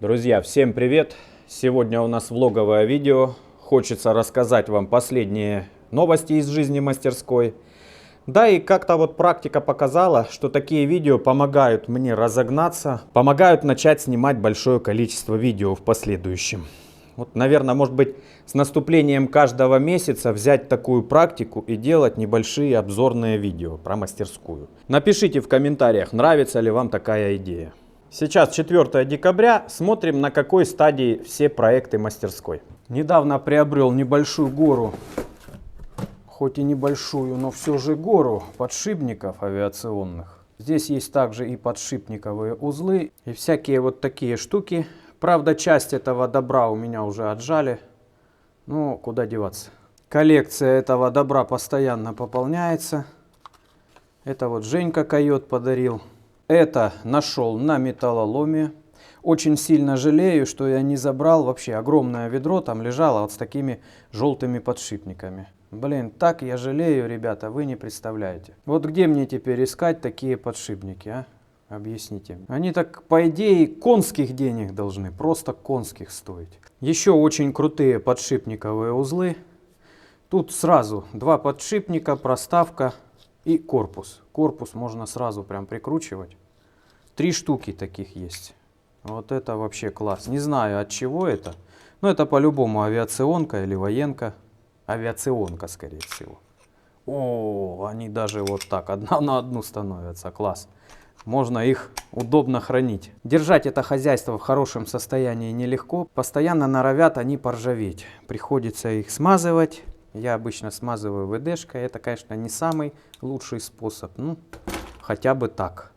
Друзья, всем привет! Сегодня у нас влоговое видео. Хочется рассказать вам последние новости из жизни мастерской. Да и как-то вот практика показала, что такие видео помогают мне разогнаться, помогают начать снимать большое количество видео в последующем. Вот, наверное, может быть, с наступлением каждого месяца взять такую практику и делать небольшие обзорные видео про мастерскую. Напишите в комментариях, нравится ли вам такая идея. Сейчас 4 декабря, смотрим, на какой стадии все проекты мастерской. Недавно приобрел небольшую гору, хоть и небольшую, но все же гору подшипников авиационных. Здесь есть также и подшипниковые узлы и всякие вот такие штуки. Правда, часть этого добра у меня уже отжали, но куда деваться. Коллекция этого добра постоянно пополняется. Это вот Женька Койот подарил. Это нашел на металлоломе. Очень сильно жалею, что я не забрал. Вообще огромное ведро там лежало вот с такими желтыми подшипниками. Блин, так я жалею, ребята, вы не представляете. Вот где мне теперь искать такие подшипники, а? Объясните. Они так, по идее, конских денег должны, просто конских стоить. Еще очень крутые подшипниковые узлы. Тут сразу два подшипника, проставка и корпус. Корпус можно сразу прям прикручивать. 3 штуки таких есть. Вот это вообще класс. Не знаю, от чего это. Но это по-любому авиационка или военка. Авиационка, скорее всего. О, они даже вот так, одна на одну становятся. Класс. Можно их удобно хранить. Держать это хозяйство в хорошем состоянии нелегко. Постоянно норовят они поржаветь. Приходится их смазывать. Я обычно смазываю ВДшкой. Это, конечно, не самый лучший способ. Ну, хотя бы так.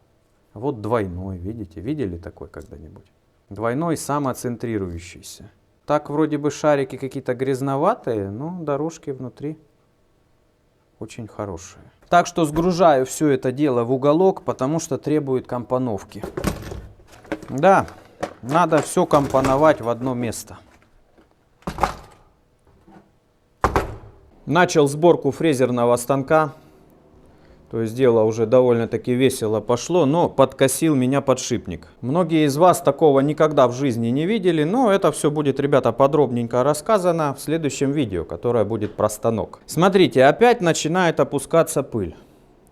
Вот двойной, видите? Видели такой когда-нибудь? Двойной самоцентрирующийся. Так вроде бы шарики какие-то грязноватые, но дорожки внутри очень хорошие. Так что сгружаю все это дело в уголок, потому что требует компоновки. Да, надо все компоновать в одно место. Начал сборку фрезерного станка. То есть дело уже довольно-таки весело пошло, но подкосил меня подшипник. Многие из вас такого никогда в жизни не видели, но это все будет, ребята, подробненько рассказано в следующем видео, которое будет про станок. Смотрите, опять начинает опускаться пыль.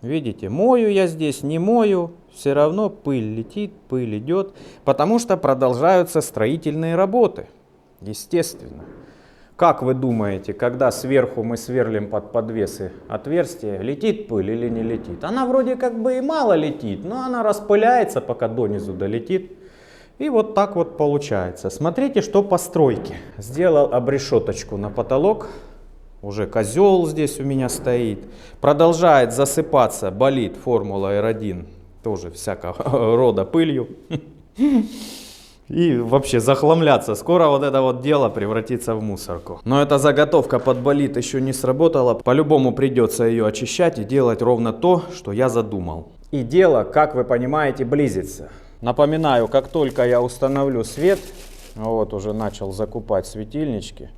Видите, мою я здесь, не мою, все равно пыль летит, пыль идет, потому что продолжаются строительные работы, естественно. Как вы думаете, когда сверху мы сверлим под подвесы отверстия, летит пыль или не летит? Она вроде как бы и мало летит, но она распыляется, пока донизу долетит. И вот так вот получается. Смотрите, что по стройке. Сделал обрешеточку на потолок. Уже козел здесь у меня стоит. Продолжает засыпаться болид Формула R1. Тоже всякого рода пылью. И вообще захламляться. Скоро вот это вот дело превратится в мусорку. Но эта заготовка под болид еще не сработала. По-любому придется ее очищать и делать ровно то, что я задумал. И дело, как вы понимаете, близится. Напоминаю, как только я установлю свет, вот уже начал закупать светильнички,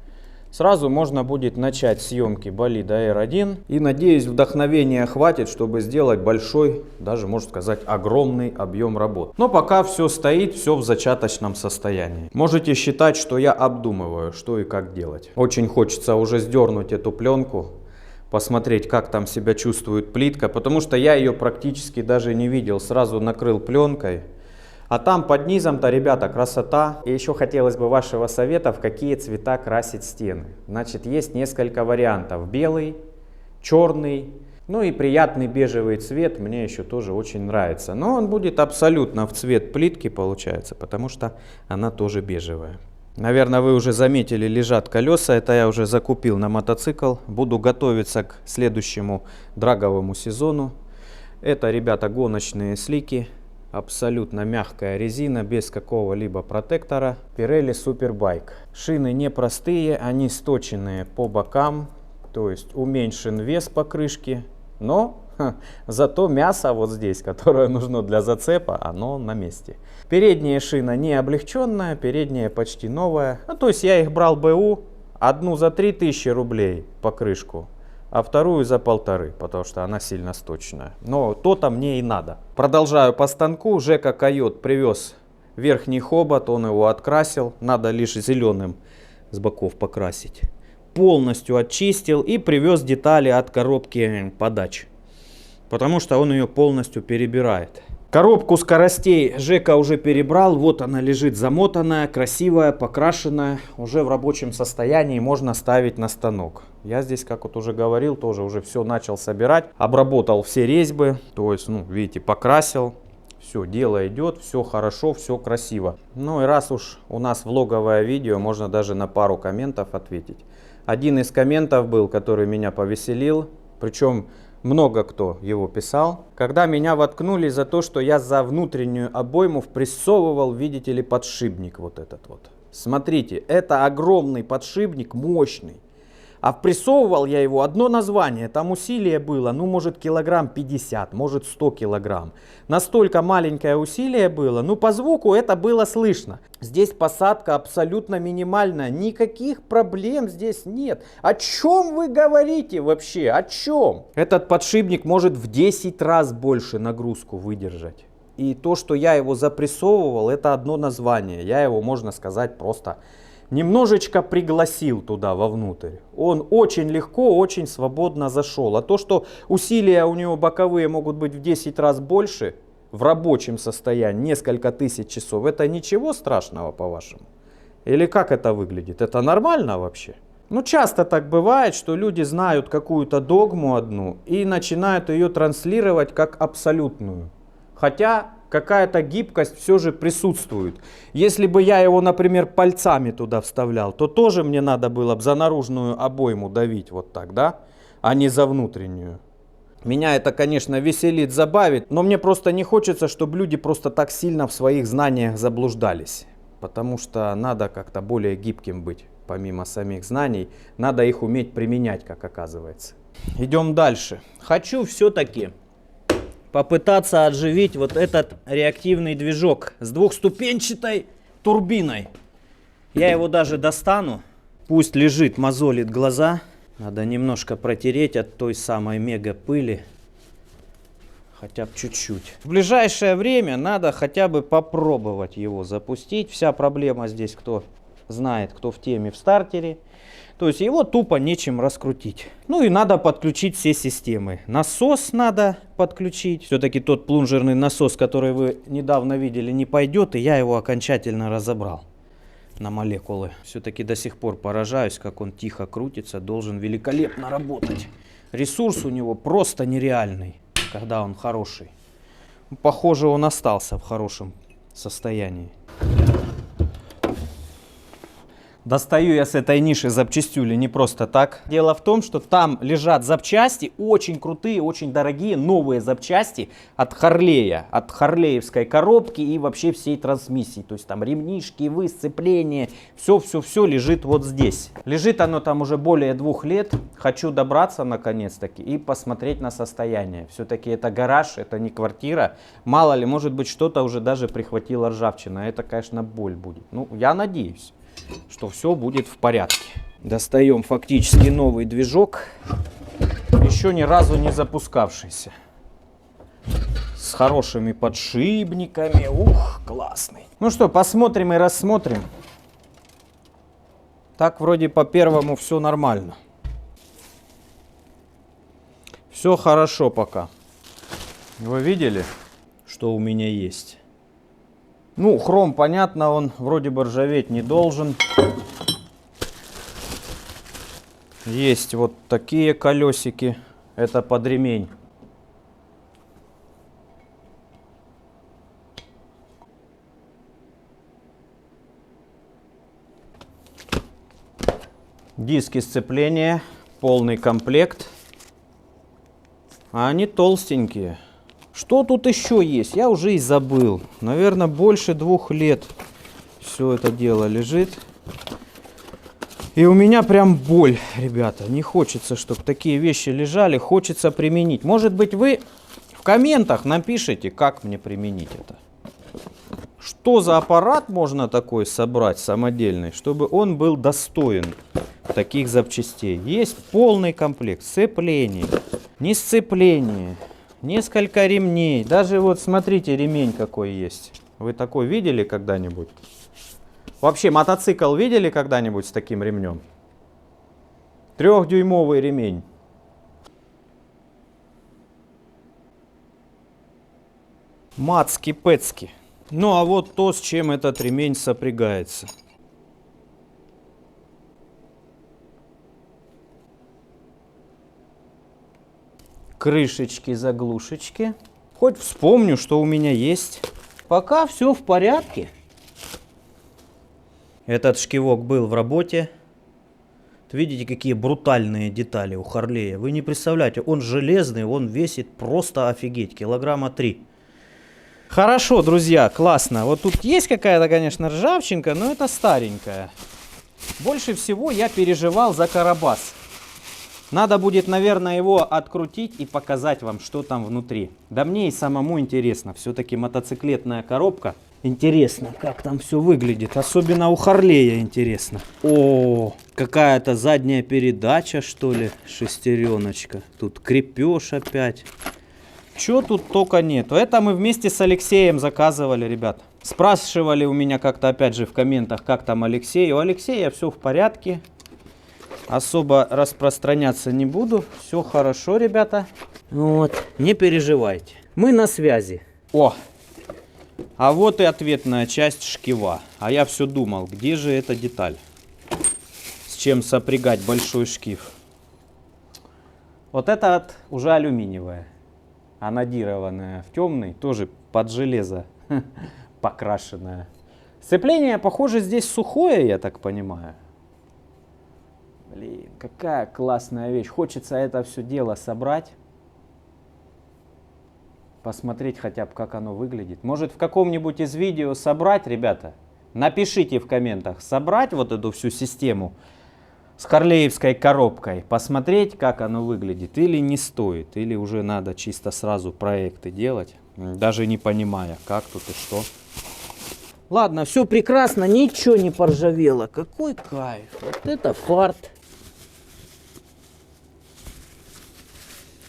сразу можно будет начать съемки болида R1. И надеюсь, вдохновения хватит, чтобы сделать большой, даже можно сказать, огромный объем работ. Но пока все стоит, все в зачаточном состоянии. Можете считать, что я обдумываю, что и как делать. Очень хочется уже сдернуть эту пленку, посмотреть, как там себя чувствует плитка, потому что я ее практически даже не видел. Сразу накрыл пленкой. А там под низом-то, ребята, красота. И еще хотелось бы вашего совета, в какие цвета красить стены. Значит, есть несколько вариантов. Белый, черный, ну и приятный бежевый цвет мне еще тоже очень нравится. Но он будет абсолютно в цвет плитки, получается, потому что она тоже бежевая. Наверное, вы уже заметили, лежат колеса. Это я уже закупил на мотоцикл. Буду готовиться к следующему драговому сезону. Это, ребята, гоночные слики. Абсолютно мягкая резина, без какого-либо протектора. Pirelli Superbike. Шины непростые, они сточенные по бокам. То есть уменьшен вес покрышки. Но зато мясо вот здесь, которое нужно для зацепа, оно на месте. Передняя шина не облегченная, передняя почти новая. Ну, то есть я их брал БУ. Одну за 3000 рублей покрышку. А вторую за 1500, потому что она сильно сточная. Но то-то мне и надо. Продолжаю по станку. Жека Койот привез верхний хобот, он его открасил. Надо лишь зеленым с боков покрасить. Полностью очистил и привез детали от коробки подач. Потому что он ее полностью перебирает. Коробку скоростей Жека уже перебрал. Вот она лежит замотанная, красивая, покрашенная. Уже в рабочем состоянии, можно ставить на станок. Я здесь, как вот уже говорил, тоже уже все начал собирать. Обработал все резьбы. То есть, ну, видите, покрасил. Все, дело идет, все хорошо, все красиво. Ну и раз уж у нас влоговое видео, можно даже на пару комментов ответить. Один из комментов был, который меня повеселил. Причем много кто его писал. Когда меня воткнули за то, что я за внутреннюю обойму впрессовывал, видите ли, подшипник вот этот вот. Смотрите, это огромный подшипник, мощный. А впрессовывал я его, одно название, там усилие было, ну может килограмм 50, может 100 килограмм. Настолько маленькое усилие было, ну по звуку это было слышно. Здесь посадка абсолютно минимальная, никаких проблем здесь нет. О чем вы говорите вообще, о чем? Этот подшипник может в 10 раз больше нагрузку выдержать. И то, что я его запрессовывал, это одно название, я его, можно сказать, просто немножечко пригласил туда вовнутрь. Он очень легко, очень свободно зашел. А то, что усилия у него боковые могут быть в 10 раз больше, в рабочем состоянии, несколько тысяч часов, это ничего страшного, по-вашему? Или как это выглядит? Это нормально вообще? Ну, часто так бывает, что люди знают какую-то догму одну и начинают ее транслировать как абсолютную. Хотя какая-то гибкость все же присутствует. Если бы я его, например, пальцами туда вставлял, то тоже мне надо было бы за наружную обойму давить вот так, да? А не за внутреннюю. Меня это, конечно, веселит, забавит, но мне просто не хочется, чтобы люди просто так сильно в своих знаниях заблуждались. Потому что надо как-то более гибким быть, помимо самих знаний. Надо их уметь применять, как оказывается. Идем дальше. Хочу все-таки попытаться оживить вот этот реактивный движок с двухступенчатой турбиной. Я его даже достану. Пусть лежит, мозолит глаза. Надо немножко протереть от той самой мега пыли. Хотя бы чуть-чуть. В ближайшее время надо хотя бы попробовать его запустить. Вся проблема здесь, кто знает, кто в теме, в стартере. То есть его тупо нечем раскрутить. Ну и надо подключить все системы. Насос надо подключить. Все-таки тот плунжерный насос, который вы недавно видели, не пойдет. И я его окончательно разобрал на молекулы. Все-таки до сих пор поражаюсь, как он тихо крутится. Должен великолепно работать. Ресурс у него просто нереальный, когда он хороший. Похоже, он остался в хорошем состоянии. Достаю я с этой ниши запчастюли не просто так. Дело в том, что там лежат запчасти, очень крутые, очень дорогие, новые запчасти от Харлея, от харлеевской коробки и вообще всей трансмиссии. То есть там ремнишки, сцепления, все лежит вот здесь. Лежит оно там уже более 2 лет. Хочу добраться наконец-таки и посмотреть на состояние. Все-таки это гараж, это не квартира. Мало ли, может быть, что-то уже даже прихватило ржавчина. Это, конечно, боль будет. Ну, я надеюсь, что все будет в порядке. Достаем фактически новый движок, еще ни разу не запускавшийся, с хорошими подшипниками. Ух, классный. Ну что, посмотрим и рассмотрим. Так вроде по первому все нормально. Все хорошо пока. Вы видели, что у меня есть? Ну, хром, понятно, он вроде бы ржаветь не должен. Есть вот такие колесики. Это под ремень. Диски сцепления, полный комплект. А они толстенькие. Что тут еще есть? Я уже и забыл. Наверное, больше 2 лет все это дело лежит. И у меня прям боль, ребята. Не хочется, чтобы такие вещи лежали. Хочется применить. Может быть, вы в комментах напишите, как мне применить это. Что за аппарат можно такой собрать самодельный, чтобы он был достоин таких запчастей. Есть полный комплект. Сцепление, не сцепление. Несколько ремней. Даже вот смотрите, ремень какой есть. Вы такой видели когда-нибудь? Вообще мотоцикл видели когда-нибудь с таким ремнем? 3-дюймовый ремень. Мацки-пецки. Ну а вот то, с чем этот ремень сопрягается. Крышечки-заглушечки. Хоть вспомню, что у меня есть. Пока все в порядке. Этот шкивок был в работе. Видите, какие брутальные детали у Харлея. Вы не представляете, он железный, он весит просто офигеть, килограмма 3. Хорошо, друзья, классно. Вот тут есть какая-то, конечно, ржавчинка, но это старенькая. Больше всего я переживал за карабас. Надо будет, наверное, его открутить и показать вам, что там внутри. Да мне и самому интересно. Все-таки мотоциклетная коробка. Интересно, как там все выглядит. Особенно у Харлея интересно. О, какая-то задняя передача, что ли, шестереночка. Тут крепеж опять. Чё тут только нету. Это мы вместе с Алексеем заказывали, ребят. Спрашивали у меня как-то опять же в комментах, как там Алексей. У Алексея все в порядке. Особо распространяться не буду. Все хорошо, ребята. Вот, не переживайте. Мы на связи. О, а вот и ответная часть шкива. А я все думал, где же эта деталь? С чем сопрягать большой шкив? Вот это уже алюминиевая. Анодированная в темный, тоже под железо покрашенная. Сцепление, похоже, здесь сухое, я так понимаю. Блин, какая классная вещь. Хочется это все дело собрать. Посмотреть хотя бы, как оно выглядит. Может, в каком-нибудь из видео собрать, ребята? Напишите в комментах, собрать вот эту всю систему с харлеевской коробкой. Посмотреть, как оно выглядит. Или не стоит. Или уже надо чисто сразу проекты делать. Даже не понимая, как тут и что. Ладно, все прекрасно, ничего не поржавело. Какой кайф. Вот это фарт.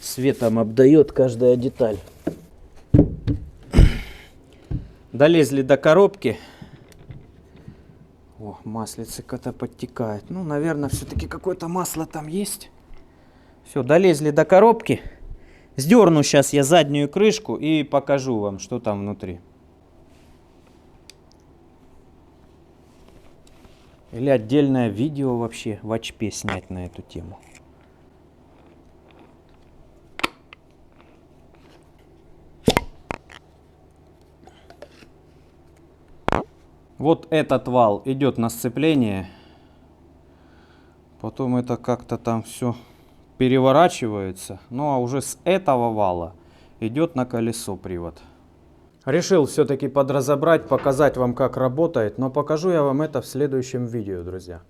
Светом обдает каждая деталь. Долезли до коробки. О, маслице какое-то подтекает. Ну, наверное, все-таки какое-то масло там есть. Все, долезли до коробки. Сдерну сейчас я заднюю крышку и покажу вам, что там внутри. Или отдельное видео вообще в HP снять на эту тему. Вот этот вал идет на сцепление. Потом это как-то там все переворачивается. Ну а уже с этого вала идет на колесо привод. Решил все-таки подразобрать, показать вам, как работает. Но покажу я вам это в следующем видео, друзья.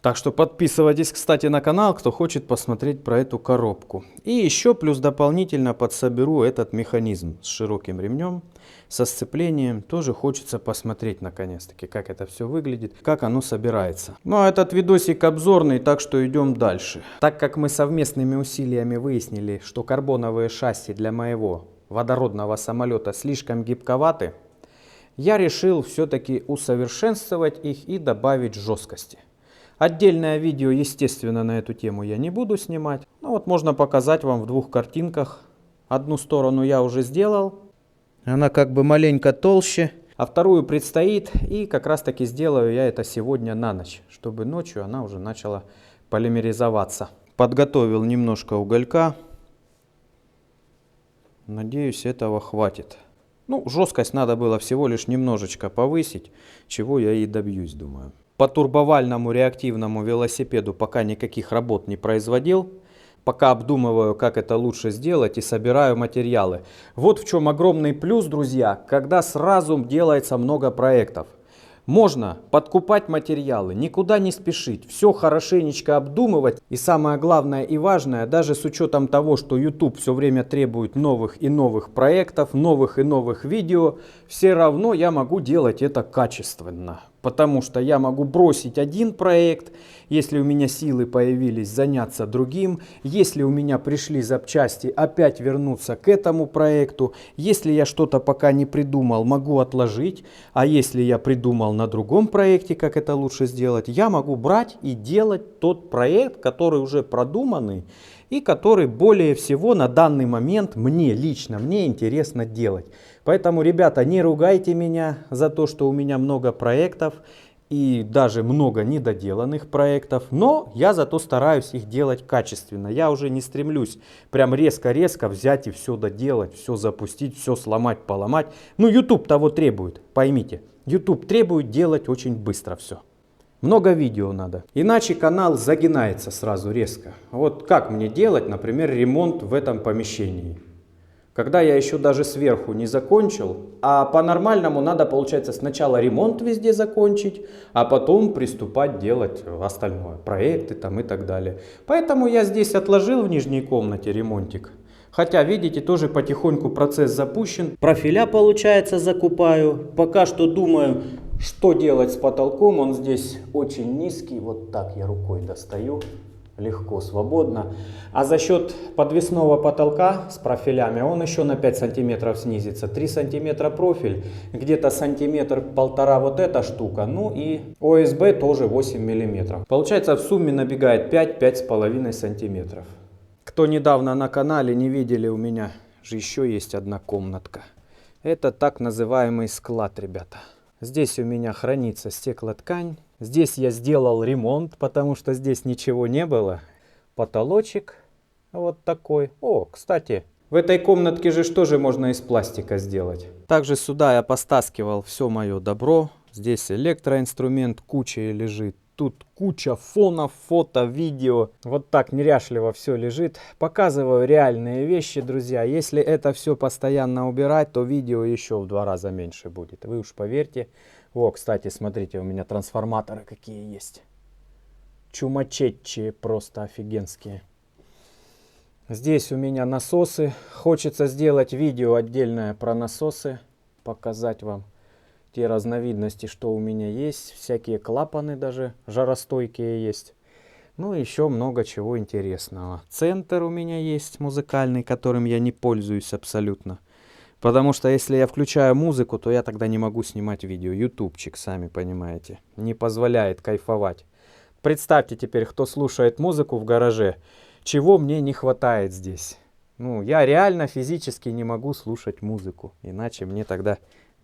Так что подписывайтесь, кстати, на канал, кто хочет посмотреть про эту коробку. И еще плюс дополнительно подсоберу этот механизм с широким ремнем, со сцеплением. Тоже хочется посмотреть наконец-таки, как это все выглядит, как оно собирается. Ну а этот видосик обзорный, так что идем дальше. Так как мы совместными усилиями выяснили, что карбоновые шасси для моего водородного самолета слишком гибковаты, я решил все-таки усовершенствовать их и добавить жесткости. Отдельное видео, естественно, на эту тему я не буду снимать. Ну вот можно показать вам в двух картинках. Одну сторону я уже сделал. Она как бы маленько толще. А вторую предстоит. И как раз таки сделаю я это сегодня на ночь. Чтобы ночью она уже начала полимеризоваться. Подготовил немножко уголька. Надеюсь, этого хватит. Ну, жесткость надо было всего лишь немножечко повысить. Чего я и добьюсь, думаю. По турбовальному реактивному велосипеду пока никаких работ не производил. Пока обдумываю, как это лучше сделать, и собираю материалы. Вот в чем огромный плюс, друзья, когда сразу делается много проектов. Можно подкупать материалы, никуда не спешить, все хорошенечко обдумывать. И самое главное и важное, даже с учетом того, что YouTube все время требует новых и новых проектов, новых и новых видео, все равно я могу делать это качественно. Потому что я могу бросить один проект, если у меня силы появились, заняться другим. Если у меня пришли запчасти, опять вернуться к этому проекту. Если я что-то пока не придумал, могу отложить. А если я придумал на другом проекте, как это лучше сделать, я могу брать и делать тот проект, который уже продуманный и который более всего на данный момент мне лично, мне интересно делать. Поэтому, ребята, не ругайте меня за то, что у меня много проектов и даже много недоделанных проектов, но я зато стараюсь их делать качественно. Я уже не стремлюсь прям резко-резко взять и все доделать, все запустить, все сломать, поломать. Ну, YouTube того требует, поймите. YouTube требует делать очень быстро все. Много видео надо. Иначе канал загинается сразу резко. Вот как мне делать, например, ремонт в этом помещении? Когда я еще даже сверху не закончил, а по-нормальному надо, получается, сначала ремонт везде закончить, а потом приступать делать остальное, проекты там и так далее. Поэтому я здесь отложил в нижней комнате ремонтик. Хотя, видите, тоже потихоньку процесс запущен. Профиля, получается, закупаю. Пока что думаю, что делать с потолком. Он здесь очень низкий. Вот так я рукой достаю. Легко, свободно. А за счет подвесного потолка с профилями он еще на 5 сантиметров снизится. 3 сантиметра профиль, где-то сантиметр-полтора вот эта штука. Ну и ОСБ тоже 8 миллиметров. Получается, в сумме набегает 5-5,5 сантиметров. Кто недавно на канале не видели, у меня же еще есть одна комнатка. Это так называемый склад, ребята. Здесь у меня хранится стеклоткань. Здесь я сделал ремонт, потому что здесь ничего не было. Потолочек вот такой. О, кстати, в этой комнатке же тоже можно из пластика сделать. Также сюда я постаскивал все мое добро. Здесь электроинструмент кучей лежит. Тут куча фонов, фото, видео. Вот так неряшливо все лежит. Показываю реальные вещи, друзья. Если это все постоянно убирать, то видео еще в 2 раза меньше будет. Вы уж поверьте. О, кстати, смотрите, у меня трансформаторы какие есть. Чумачечие, просто офигенские. Здесь у меня насосы. Хочется сделать видео отдельное про насосы. Показать вам те разновидности, что у меня есть. Всякие клапаны даже жаростойкие есть. Ну, еще много чего интересного. Центр у меня есть музыкальный, которым я не пользуюсь абсолютно. Потому что если я включаю музыку, то я тогда не могу снимать видео. Ютубчик, сами понимаете, не позволяет кайфовать. Представьте теперь, кто слушает музыку в гараже, чего мне не хватает здесь. Ну, я реально физически не могу слушать музыку, иначе мне тогда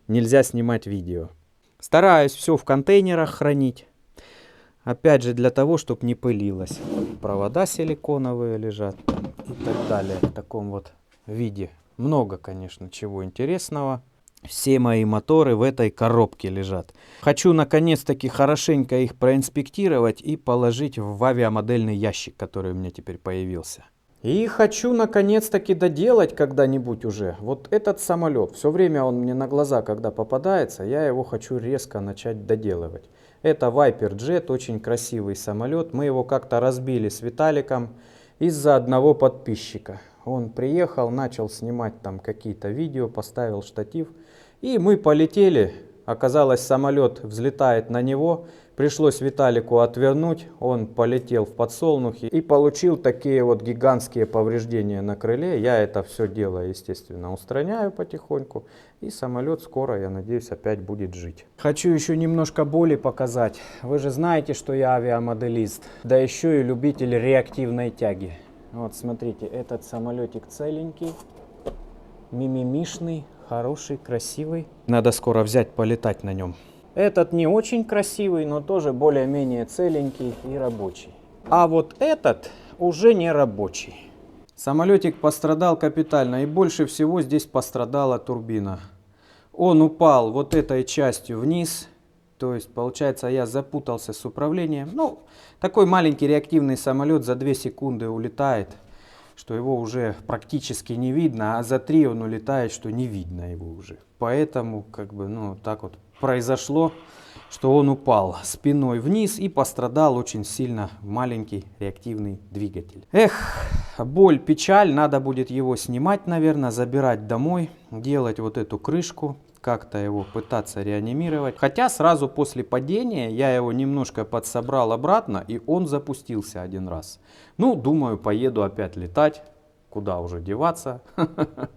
нельзя снимать видео. Стараюсь все в контейнерах хранить. Опять же, для того, чтобы не пылилось. Провода силиконовые лежат и так далее. В таком вот виде. Много, конечно, чего интересного. Все мои моторы в этой коробке лежат. Хочу наконец-таки хорошенько их проинспектировать и положить в авиамодельный ящик, который у меня теперь появился. И хочу наконец-таки доделать когда-нибудь уже вот этот самолет. Все время он мне на глаза, когда попадается, я его хочу резко начать доделывать. Это Viper Jet, очень красивый самолет. Мы его как-то разбили с Виталиком из-за одного подписчика. Он приехал, начал снимать там какие-то видео, поставил штатив. И мы полетели. Оказалось, самолет взлетает на него. Пришлось Виталику отвернуть. Он полетел в подсолнухи и получил такие вот гигантские повреждения на крыле. Я это все дело, естественно, устраняю потихоньку. И самолет скоро, я надеюсь, опять будет жить. Хочу еще немножко боли показать. Вы же знаете, что я авиамоделист. Да еще и любитель реактивной тяги. Вот смотрите, этот самолетик целенький, мимимишный, хороший, красивый. Надо скоро взять, полетать на нем. Этот не очень красивый, но тоже более-менее целенький и рабочий. А вот этот уже не рабочий. Самолетик пострадал капитально, и больше всего здесь пострадала турбина. Он упал вот этой частью вниз. То есть, получается, я запутался с управлением. Ну, такой маленький реактивный самолет за 2 секунды улетает, что его уже практически не видно, а за 3 он улетает, что не видно его уже. Поэтому, как бы, ну, так вот произошло, что он упал спиной вниз и пострадал очень сильно маленький реактивный двигатель. Эх, боль, печаль, надо будет его снимать, наверное, забирать домой, делать вот эту крышку. как-то его пытаться реанимировать. Хотя сразу после падения я его немножко подсобрал обратно, и он запустился один раз. Ну, думаю, поеду опять летать. Куда уже деваться.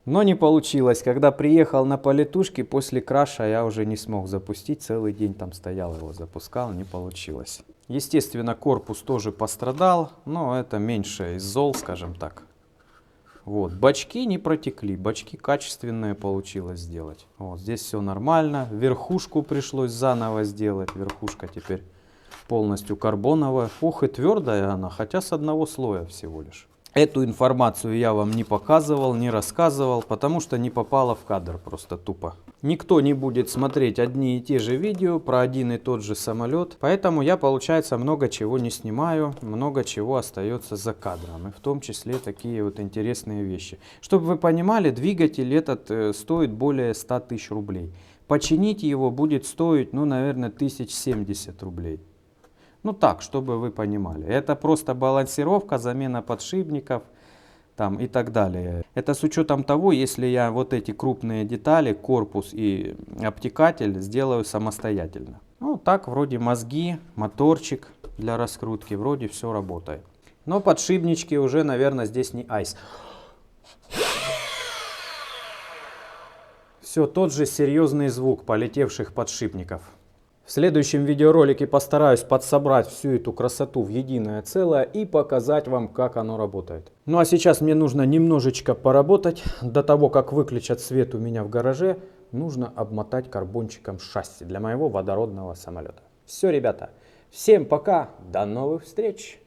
Но не получилось. Когда приехал на полетушке, после краша я уже не смог запустить. Целый день там стоял, его запускал, не получилось. Естественно, корпус тоже пострадал, но это меньше из зол, скажем так. Вот, бачки не протекли, бачки качественные получилось сделать. Вот, здесь все нормально. Верхушку пришлось заново сделать. Верхушка теперь полностью карбоновая. Ох, и твердая она, хотя с одного слоя всего лишь. Эту информацию я вам не показывал, не рассказывал, потому что не попала в кадр просто тупо. Никто не будет смотреть одни и те же видео про один и тот же самолет, поэтому я, получается, много чего не снимаю, много чего остается за кадром, и в том числе такие вот интересные вещи. Чтобы вы понимали, двигатель этот стоит более 100 тысяч рублей. Починить его будет стоить, ну, наверное, 1070 рублей. Ну так, чтобы вы понимали. Это просто балансировка, замена подшипников там, и так далее. Это с учетом того, если я вот эти крупные детали, корпус и обтекатель сделаю самостоятельно. Ну так, вроде мозги, моторчик для раскрутки, вроде все работает. Но подшипнички уже, наверное, здесь не айс. Все тот же серьезный звук полетевших подшипников. В следующем видеоролике постараюсь подсобрать всю эту красоту в единое целое и показать вам, как оно работает. Ну а сейчас мне нужно немножечко поработать. До того, как выключат свет у меня в гараже, нужно обмотать карбончиком шасси для моего водородного самолета. Все, ребята, всем пока, до новых встреч!